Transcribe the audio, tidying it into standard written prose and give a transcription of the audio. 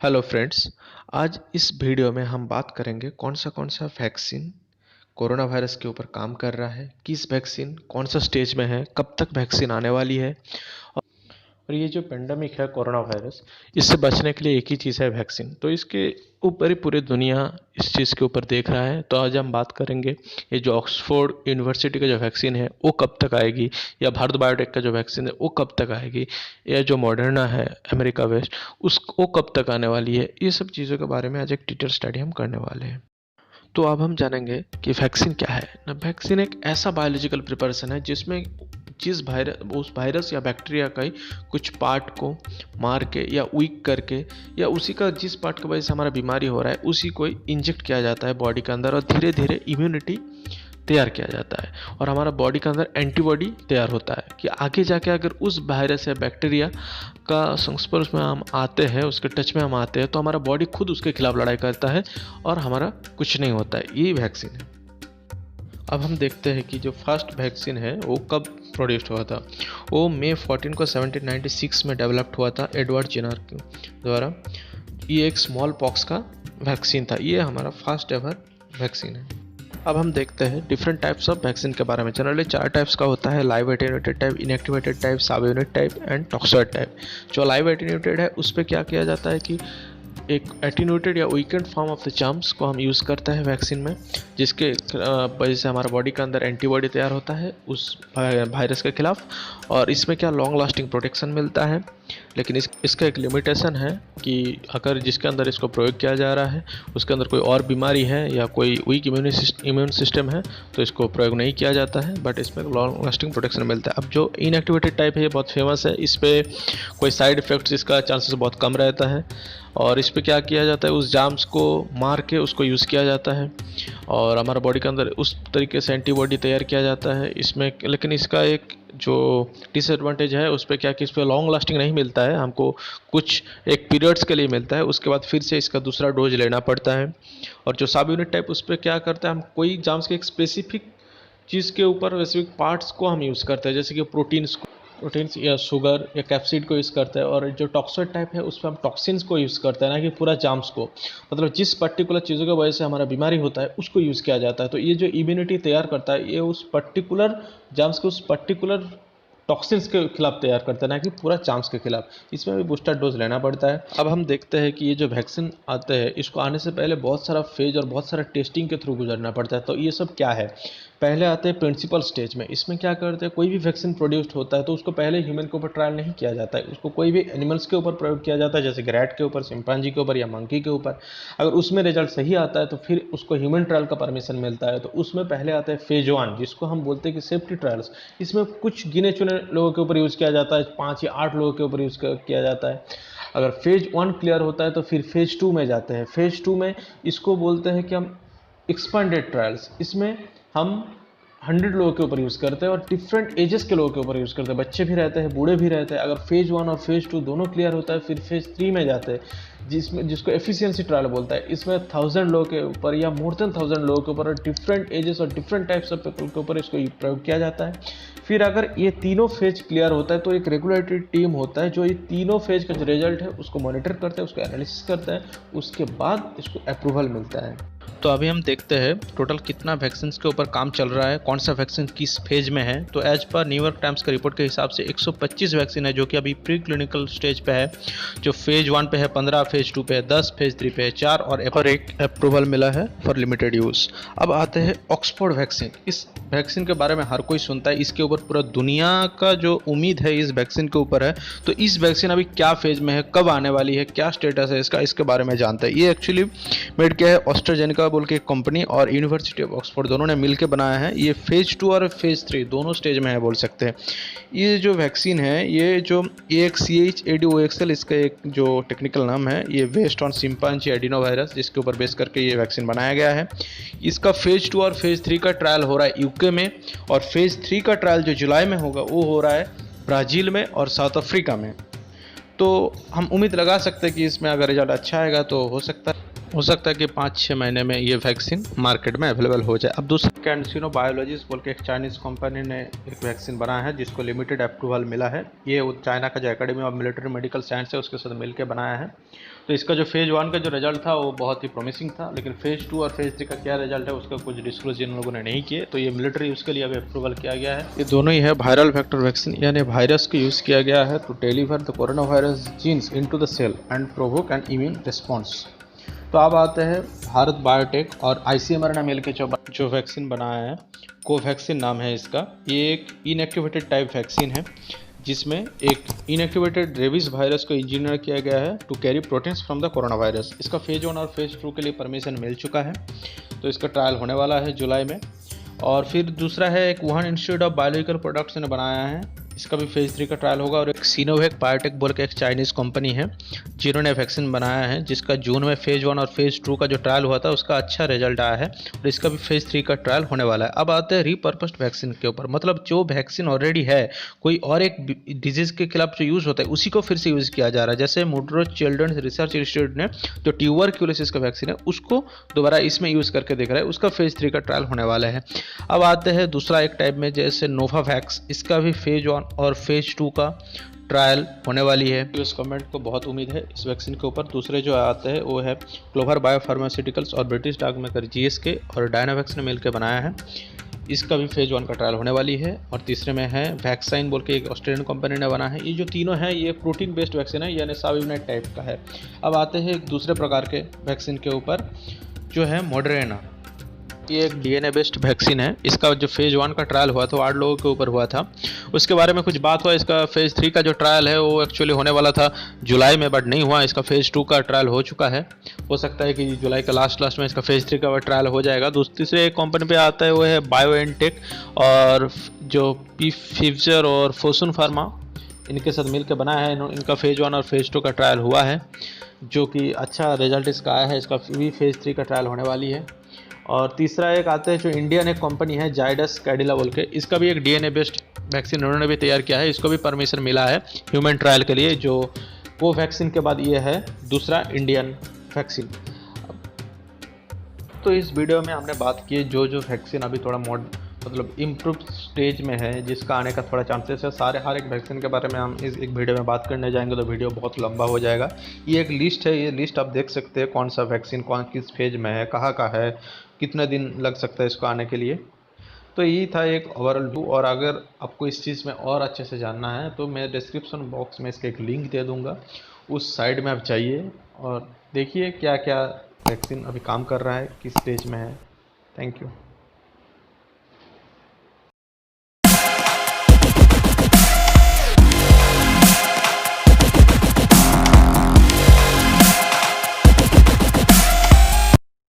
Hello friends. आज इस video में हम बात करेंगे कौन सा वैक्सीन कोरोना वायरस के ऊपर काम कर रहा है, किस वैक्सीन कौन सा स्टेज में है, कब तक वैक्सीन आने वाली है। और ये जो पेंडेमिक है कोरोना वायरस, इससे बचने के लिए एक ही चीज़ है वैक्सीन। तो इसके ऊपर ही पूरी दुनिया इस चीज़ के ऊपर देख रहा है। तो आज हम बात करेंगे ये जो ऑक्सफोर्ड यूनिवर्सिटी का जो वैक्सीन है वो कब तक आएगी, या भारत बायोटेक का जो वैक्सीन है वो कब तक आएगी, या जो मॉडर्ना है अमेरिका वेस्ट वो कब तक आने वाली है। ये सब चीज़ों के बारे में आज एक डिटेल स्टडी हम करने वाले हैं। तो अब हम जानेंगे कि वैक्सीन क्या है ना। वैक्सीन एक ऐसा बायोलॉजिकल प्रिपरेशन है जिसमें जिस वायरस उस वायरस या बैक्टीरिया का ही कुछ पार्ट को मार के या वीक करके, या उसी का जिस पार्ट की वजह से हमारा बीमारी हो रहा है उसी को इंजेक्ट किया जाता है बॉडी के अंदर, और धीरे धीरे इम्यूनिटी तैयार किया जाता है और हमारा बॉडी के अंदर एंटीबॉडी तैयार होता है कि आगे जाके अगर उस वायरस या बैक्टीरिया का संस्पर्श में हम आते हैं, उसके टच में हम आते हैं, तो हमारा बॉडी खुद उसके खिलाफ लड़ाई करता है और हमारा कुछ नहीं होता है। यही वैक्सीन है। अब हम देखते हैं कि जो फर्स्ट वैक्सीन है वो कब प्रोड्यूस्ड हुआ था। वो मई 14 को 1796 में डेवलप्ड हुआ था एडवर्ड जेनर के द्वारा। ये एक स्मॉल पॉक्स का वैक्सीन था। ये हमारा फर्स्ट एवर वैक्सीन है। अब हम देखते हैं डिफरेंट टाइप्स ऑफ वैक्सीन के बारे में। जनरली 4 टाइप्स का होता है: live attenuated type, inactivated type, सब unit type and toxoid type. जो लाइव एटेन्यूएटेड है उस पर क्या किया जाता है कि एक एटीन्यूटेड या weekend form of the charms को हम यूज़ करते हैं वैक्सीन में, जिसके वजह से हमारा बॉडी के अंदर एंटीबॉडी तैयार होता है उस वायरस के खिलाफ, और इसमें क्या लॉन्ग लास्टिंग प्रोटेक्शन मिलता है। लेकिन इसका एक लिमिटेशन है कि अगर जिसके अंदर इसको प्रयोग किया जा रहा है उसके अंदर कोई और बीमारी है या कोई वीक इम्यून सिस्टम है तो इसको प्रयोग नहीं किया जाता है, बट इसमें लॉन्ग लास्टिंग प्रोटेक्शन मिलता है। अब जो इनएक्टिवेटेड टाइप है ये बहुत फेमस है। इस पर कोई साइड इफ़ेक्ट्स इसका चांसेस बहुत कम रहता है, और इस पर क्या किया जाता है, उस जाम्स को मार के उसको यूज़ किया जाता है और हमारा बॉडी के अंदर उस तरीके से एंटीबॉडी तैयार किया जाता है इसमें। लेकिन इसका एक जो डिसएडवांटेज है उस पर क्या कि इस पर लॉन्ग लास्टिंग नहीं मिलता है, हमको कुछ एक पीरियड्स के लिए मिलता है, उसके बाद फिर से इसका दूसरा डोज लेना पड़ता है। और जो सब यूनिट टाइप उस पर क्या करता है, हम कोई जाम्स के एक स्पेसिफिक चीज़ के ऊपर स्पेसिफिक पार्ट्स को हम यूज़ करते हैं, जैसे कि प्रोटीन्स या शुगर या कैप्सिड को यूज़ करते हैं। और जो टॉक्सोइड टाइप है उस पर हम टॉक्सिन्स को यूज़ करते हैं, ना कि पूरा जाम्स को। मतलब जिस पर्टिकुलर चीज़ों की वजह से हमारा बीमारी होता है उसको यूज़ किया जाता है। तो ये जो इम्यूनिटी तैयार करता है ये उस पर्टिकुलर जाम्स को उस पर्टिकुलर टॉक्सिन्स के खिलाफ तैयार करता है, ना कि पूरा चांस के खिलाफ। इसमें भी बूस्टर डोज लेना पड़ता है। अब हम देखते हैं कि ये जो वैक्सीन आते हैं इसको आने से पहले बहुत सारा फेज और बहुत सारा टेस्टिंग के थ्रू गुजरना पड़ता है। तो ये सब क्या है, पहले आते हैं प्रिंसिपल स्टेज में। इसमें क्या करते हैं, कोई भी वैक्सीन प्रोड्यूस्ड होता है तो उसको पहले ह्यूमन के ऊपर ट्रायल नहीं किया जाता है, उसको कोई भी एनिमल्स के ऊपर प्रयोग किया जाता है, जैसे कि रैट के ऊपर, चिंपांजी के ऊपर या मंकी के ऊपर। अगर उसमें रिजल्ट सही आता है तो फिर उसको ह्यूमन ट्रायल का परमिशन मिलता है। तो उसमें पहले आता है फेज 1, जिसको हम बोलते हैं कि सेफ्टी ट्रायल्स। इसमें कुछ गिने चुने लोगों के ऊपर यूज़ किया जाता है, 5 या 8 लोगों के ऊपर यूज़ किया जाता है। अगर फेज 1 क्लियर होता है तो फिर फेज 2 में जाते हैं। फेज 2 में इसको बोलते हैं कि हम एक्सपेंडेड ट्रायल्स। इसमें हम 100 लोगों के ऊपर यूज़ करते हैं और डिफरेंट एजेस के लोगों के ऊपर यूज़ करते हैं, बच्चे भी रहते हैं, बूढ़े भी रहते हैं। अगर फेज 1 और फेज 2 दोनों क्लियर होता है फिर फेज 3 में जाते हैं, जिसको एफिशिएंसी ट्रायल बोलता है। इसमें 1000 लोगों के ऊपर या मोर देन 1000 लोगों के ऊपर डिफरेंट एजेस और डिफरेंट टाइप्स ऑफ पीपल के ऊपर इसको प्रयोग किया जाता है। फिर अगर ये तीनों फेज क्लियर होता है तो एक रेगुलेटरी टीम होता है जो ये तीनों फेज का जो रिजल्ट है उसको मॉनिटर करता है, उसको एनालिसिस करता है, उसके बाद इसको अप्रूवल मिलता है। तो अभी हम देखते हैं टोटल कितना वैक्सीन के ऊपर काम चल रहा है, कौन सा वैक्सीन किस फेज में है। तो एज पर न्यूयॉर्क टाइम्स का रिपोर्ट के हिसाब से 125 वैक्सीन है जो कि अभी प्री क्लिनिकल स्टेज पे है। जो फेज 1 पे है 15, फेज 2 पे है 10, फेज 3 पे है 4 और एक अप्रूवल मिला है फॉर लिमिटेड यूज़। अब आते हैं ऑक्सफोर्ड वैक्सीन। इस वैक्सीन के बारे में हर कोई सुनता है, इसके ऊपर पूरा दुनिया का जो उम्मीद है इस वैक्सीन के ऊपर है। तो इस वैक्सीन अभी क्या फेज में है, कब आने वाली है, क्या स्टेटस है इसका, इसके बारे में जानते हैं। ये एक्चुअली मेड किया है ऑस्ट्राजेनिका बोल के एक कंपनी और यूनिवर्सिटी ऑफ ऑक्सफोर्ड, दोनों ने मिलकर बनाया है। ये फेज 2 और फेज 3 दोनों स्टेज में है बोल सकते हैं। ये जो वैक्सीन है, ये जो AXCH-ADOXL इसका एक जो टेक्निकल नाम है, ये based on chimpanzee adeno virus जिसके ऊपर बेस करके ये वैक्सीन बनाया गया है। इसका फेज 2 और फेज 3 का ट्रायल हो रहा है यूके में, और फेज 3 का ट्रायल जो जुलाई में होगा वो हो रहा है ब्राज़ील में और साउथ अफ्रीका में। तो हम उम्मीद लगा सकते हैं कि इसमें अगर रिजल्ट अच्छा आएगा तो हो सकता है हो सकता है कि 5-6 महीने में ये वैक्सीन मार्केट में अवेलेबल हो जाए। अब दूसरा कैंसिनो बायोलॉजिक्स बोल के एक चाइनीज़ कंपनी ने एक वैक्सीन बनाया है जिसको लिमिटेड अप्रूवल मिला है। ये चाइना का जो academy of military medical science है उसके साथ मिलकर बनाया है। तो इसका जो फेज़ 1 का जो रिजल्ट था वो बहुत ही प्रॉमिसिंग था, लेकिन फेज़ 2 और फेज़ 3 का क्या रिजल्ट है उसका कुछ डिस्क्लोज इन लोगों ने नहीं किए। तो ये मिलिट्री उसके लिए अभी अप्रूवल किया गया है। ये दोनों ही है वायरल वेक्टर वैक्सीन, यानी वायरस को यूज़ किया गया है to deliver the corona virus genes into the cell and provoke an immune response. तो अब आते हैं भारत बायोटेक और आईसीएमआर ने मिलकर जो वैक्सीन बनाया है, कोवैक्सीन नाम है इसका। ये एक इनएक्टिवेटेड टाइप वैक्सीन है जिसमें एक इनएक्टिवेटेड रेबीज वायरस को इंजीनियर किया गया है to carry proteins from the corona virus. इसका फेज 1 और फेज 2 के लिए परमिशन मिल चुका है, तो इसका ट्रायल होने वाला है जुलाई में। और फिर दूसरा है एक Wuhan institute of biological products ने बनाया है, इसका भी फेज 3 का ट्रायल होगा। और एक सीनोवैक बायोटेक बोल के एक चाइनीज़ कंपनी है जिन्होंने वैक्सीन बनाया है जिसका जून में फेज 1 और फेज 2 का जो ट्रायल हुआ था उसका अच्छा रिजल्ट आया है, और इसका भी फेज 3 का ट्रायल होने वाला है। अब आते हैं रीपर्पस्ड वैक्सीन के ऊपर, मतलब जो वैक्सीन ऑलरेडी है कोई और एक डिजीज के खिलाफ जो यूज़ होता है उसी को फिर से यूज़ किया जा रहा है। जैसे मुड्रो चिल्ड्रंस रिसर्च इंस्टीट्यूट ने जो ट्यूबरक्यूलोसिस का वैक्सीन है उसको दोबारा इसमें यूज़ करके देख रहा है, उसका फेज 3 का ट्रायल होने वाला है। अब आते हैं दूसरा एक टाइप में जैसे नोवावैक्स, इसका भी फेज 1 और फेज 2 का ट्रायल होने वाली है। यूएस गवर्नमेंट को बहुत उम्मीद है इस वैक्सीन के ऊपर। दूसरे जो आते हैं वो है क्लोवर बायोफार्मास्यूटिकल्स और ब्रिटिश डाक मेकर जीएसके और डायनावैक्स ने मिलकर बनाया है, इसका भी फेज 1 का ट्रायल होने वाली है। और तीसरे में है वैक्साइन बोल के एक ऑस्ट्रेलियन कंपनी ने बना है। ये जो तीनों हैं ये प्रोटीन बेस्ड वैक्सीन है, यानी साबिवनेट टाइप का है। अब आते हैं एक दूसरे प्रकार के वैक्सीन के ऊपर जो है मॉडरेना। ये एक डीएनए बेस्ड वैक्सीन है, इसका जो फेज 1 का ट्रायल हुआ था वो 8 लोगों के ऊपर हुआ था। उसके बारे में कुछ बात हुआ, इसका फेज 3 का जो ट्रायल है वो एक्चुअली होने वाला था जुलाई में, बट नहीं हुआ। इसका फेज 2 का ट्रायल हो चुका है, हो सकता है कि जुलाई का लास्ट में इसका फेज 3 का ट्रायल हो जाएगा। तीसरे एक कंपनी पे आता है वो है बायोएनटेक, और जो पीफिजर और फोसन फार्मा इनके साथ मिलकर बनाया है। इनका फेज 1 और फेज 2 का ट्रायल हुआ है, जो कि अच्छा रिजल्ट इसका आया है। इसका भी फेज 3 का ट्रायल होने वाली है। और तीसरा एक आता है जो इंडियन एक कंपनी है जाइडस कैडिला बोल के, इसका भी एक डीएनए बेस्ड वैक्सीन उन्होंने भी तैयार किया है, इसको भी परमिशन मिला है ह्यूमन ट्रायल के लिए। जो वो वैक्सीन के बाद ये है दूसरा इंडियन वैक्सीन। तो इस वीडियो में हमने बात की जो वैक्सीन अभी थोड़ा मतलब इम्प्रूव स्टेज में है, जिसका आने का थोड़ा चांसेस है। हर एक वैक्सीन के बारे में हम इस एक वीडियो में बात करने जाएंगे तो वीडियो बहुत लंबा हो जाएगा। ये एक लिस्ट है, ये लिस्ट आप देख सकते हैं कौन सा वैक्सीन कौन किस फेज में है, कहाँ का है, कितने दिन लग सकता है इसको आने के लिए। तो यही था एक ओवरऑल व्यू। और अगर आपको इस चीज़ में और अच्छे से जानना है तो मैं डिस्क्रिप्शन बॉक्स में इसका एक लिंक दे दूँगा, उस साइड में आप जाइए और देखिए क्या क्या वैक्सीन अभी काम कर रहा है, किस स्टेज में है। Thank you.